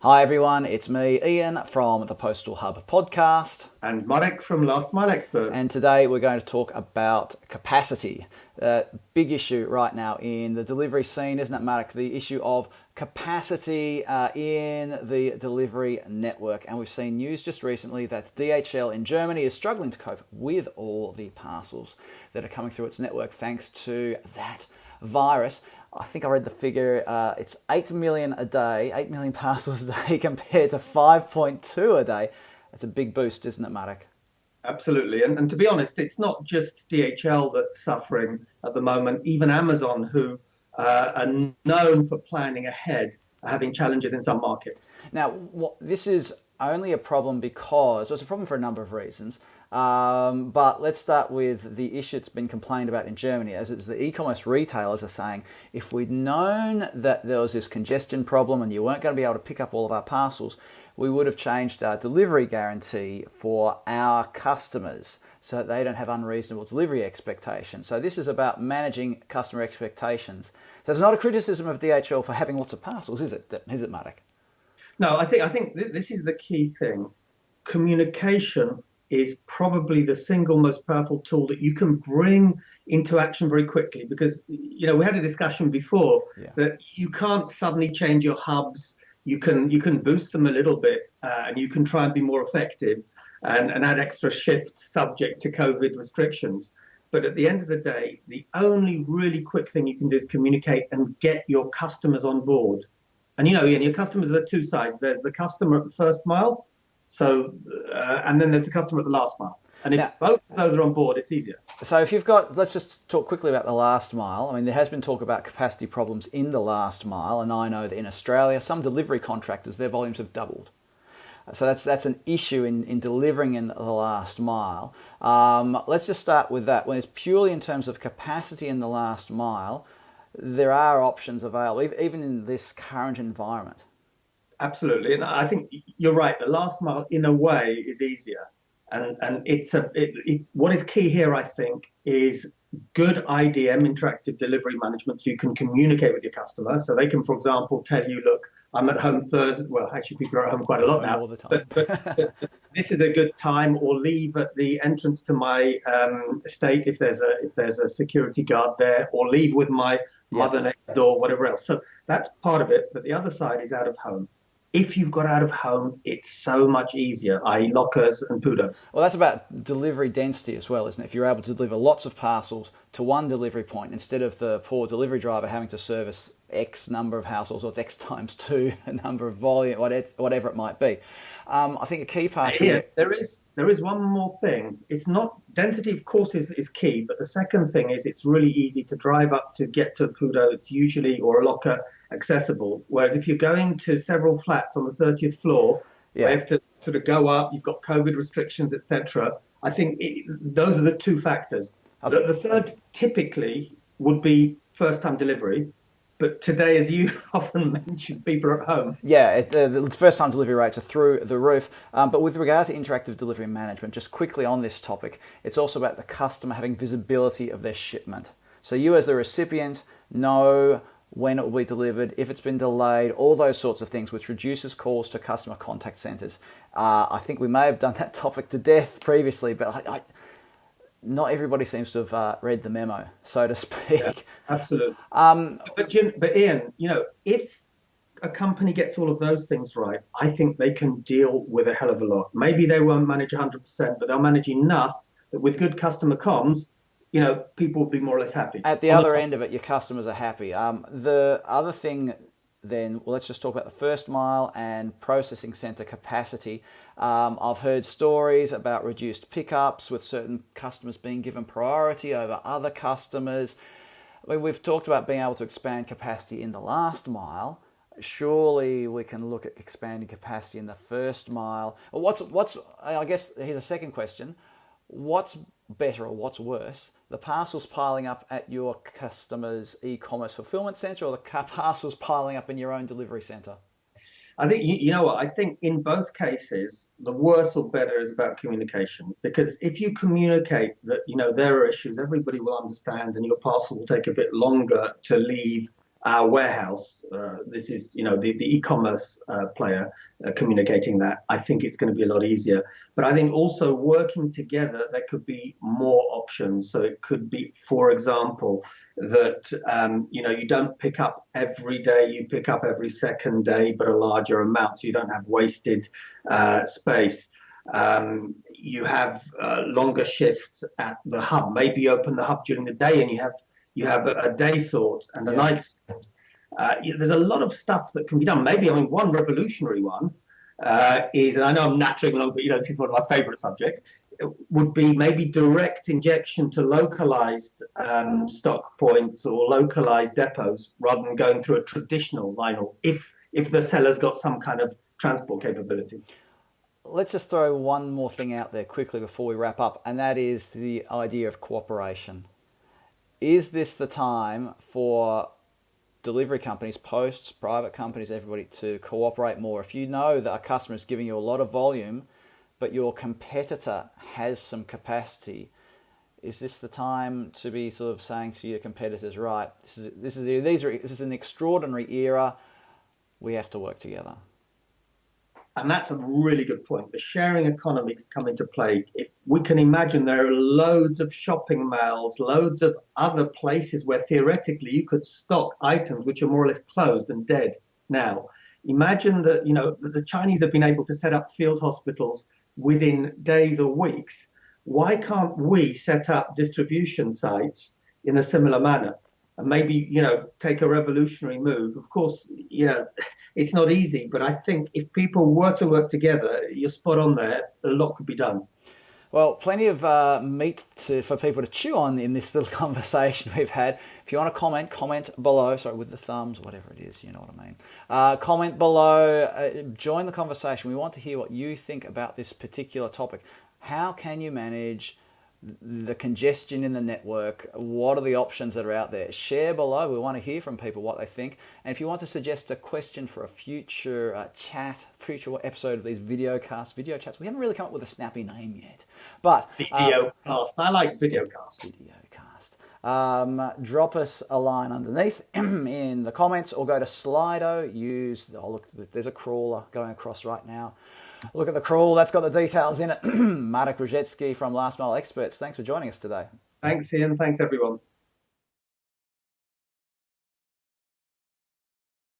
Hi everyone, it's me, Ian from the Postal Hub podcast, And Marek from Last Mile and Experts. today we're going to talk about capacity. Big issue right now in the delivery scene, isn't it, Marek? The issue of capacity in the delivery network. And we've seen news just recently that DHL in Germany is struggling to cope with all the parcels that are coming through its network thanks to that virus. I think I read the figure, it's 8 million a day, 8 million parcels a day compared to 5.2 a day. That's a big boost, isn't it, Marek? Absolutely. And to be honest, it's not just DHL that's suffering at the moment. Even Amazon, who are known for planning ahead, are having challenges in some markets. Now, this is only a problem because well, it's a problem for a number of reasons. But let's start with the issue that's been complained about in Germany, as it's the e-commerce retailers are saying, if we'd known that there was this congestion problem and you weren't going to be able to pick up all of our parcels, we would have changed our delivery guarantee for our customers so that they don't have unreasonable delivery expectations. So this is about managing customer expectations. So it's not a criticism of DHL for having lots of parcels, is it? Is it, Marek? No, I think this is the key thing. Communication is probably the single most powerful tool that you can bring into action very quickly because we had a discussion before Yeah. that you can't suddenly change your hubs. You can boost them a little bit and you can try and be more effective and add extra shifts subject to COVID restrictions. But at the end of the day, the only really quick thing you can do is communicate and get your customers on board. And Ian, your customers are the two sides. There's the customer at the first mile, and then there's the customer at the last mile. And if Now, both of those are on board, it's easier. so if you've got, let's just talk quickly about the last mile. I mean, there has been talk about capacity problems in the last mile, and I know that in Australia, some delivery contractors, their volumes have doubled. So that's an issue in delivering in the last mile. Let's just start with that. When it's purely in terms of capacity in the last mile, there are options available, even in this current environment. Absolutely, and I think you're right. The last mile, in a way, is easier, and what is key here, I think, is good IDM, interactive delivery management, so you can communicate with your customer. So they can, for example, tell you, "Look, I'm at home Thursday." Well, actually, people are at home quite a lot Home now, all the time. but this is a good time, or leave at the entrance to my estate if there's a security guard there, or leave with my Yeah. mother next door, whatever else. So that's part of it, but the other side is out of home. If you've got out of home, it's so much easier, i.e. lockers and PUDOs. Well, that's about delivery density as well, isn't it? If you're able to deliver lots of parcels to one delivery point instead of the poor delivery driver having to service X number of households or it's X times two a number of volume, whatever it might be. I think a key part Here, here. there is one more thing. It's not density, of course, is key, but the second thing is it's really easy to drive up to get to a PUDO. It's usually or a locker accessible. Whereas if you're going to several flats on the 30th floor, where Yeah. you have to sort of go up, you've got COVID restrictions, etc. I think those are the two factors. I The third typically would be first-time delivery, but today, as you often mentioned, people are at home. Yeah, the first time delivery rates are through the roof. But with regard to interactive delivery management, just quickly on this topic, it's also about the customer having visibility of their shipment. So you as the recipient know when it will be delivered, if it's been delayed, all those sorts of things, which reduces calls to customer contact centres. I think we may have done that topic to death previously, but not everybody seems to have read the memo, so to Yeah, speak. absolutely. Um, But Ian, if a company gets all of those things right, I think they can deal with a hell of a lot. Maybe they won't manage 100%, but they'll manage enough that with good customer comms, people will be more or less happy. At the other end of it, your customers are happy. The other thing, then, well, let's just talk about the first mile and processing center capacity. I've heard stories about reduced pickups with certain customers being given priority over other customers. I mean, we've talked about being able to expand capacity in the last mile. Surely we can look at expanding capacity in the first mile. What's I guess here's a second question. What's better or what's worse? The parcels piling up at your customer's e-commerce fulfillment center or the parcels piling up in your own delivery center? I think you know what I think in both cases, the worse or better is about communication. Because if you communicate that there are issues, everybody will understand, and your parcel will take a bit longer to leave our warehouse, this is, the e-commerce player communicating that, I think it's going to be a lot easier. But I think also working together, there could be more options. So it could be, for example, that, you don't pick up every day, you pick up every second day, but a larger amount, so you don't have wasted space. You have longer shifts at the hub. Maybe you open the hub during the day and you have a day sort and a night sort. There's a lot of stuff that can be done. Maybe, one revolutionary one is, and I know I'm nattering along, but this is one of my favourite subjects, would be maybe direct injection to localized stock points or localized depots rather than going through a traditional vinyl, if the seller's got some kind of transport capability. Let's just throw one more thing out there quickly before we wrap up, and that is the idea of cooperation. Is this the time for delivery companies, posts, private companies, everybody to cooperate more? If you know that a customer is giving you a lot of volume, but your competitor has some capacity, is this the time to be sort of saying to your competitors, right, this is an extraordinary era, we have to work together? And that's a really good point. The sharing economy could come into play. If we can imagine, there are loads of shopping malls, loads of other places where theoretically you could stock items which are more or less closed and dead now. Imagine that, the Chinese have been able to set up field hospitals within days or weeks. Why can't we set up distribution sites in a similar manner? And maybe, take a revolutionary move. Of course, it's not easy, but I think if people were to work together, you're spot on there, a lot could be done. Well, plenty of meat for people to chew on in this little conversation we've had. If you want to comment below. Sorry, with the thumbs, whatever it is, you know what I mean. Comment below. Join the conversation. We want to hear what you think about this particular topic. How can you manage the congestion in the network? What are the options that are out there? Share below. We want to hear from people what they think. And if you want to suggest a question for a future future episode of these video chats, we haven't really come up with a snappy name yet. But Videocast. I like videocast. Drop us a line underneath in the comments, or go to Slido. There's a crawler going across right now. Look at the crawl. That's got the details in it. Marek Rozycki from Last Mile Experts. Thanks for joining us today. Thanks, Ian. Thanks, everyone.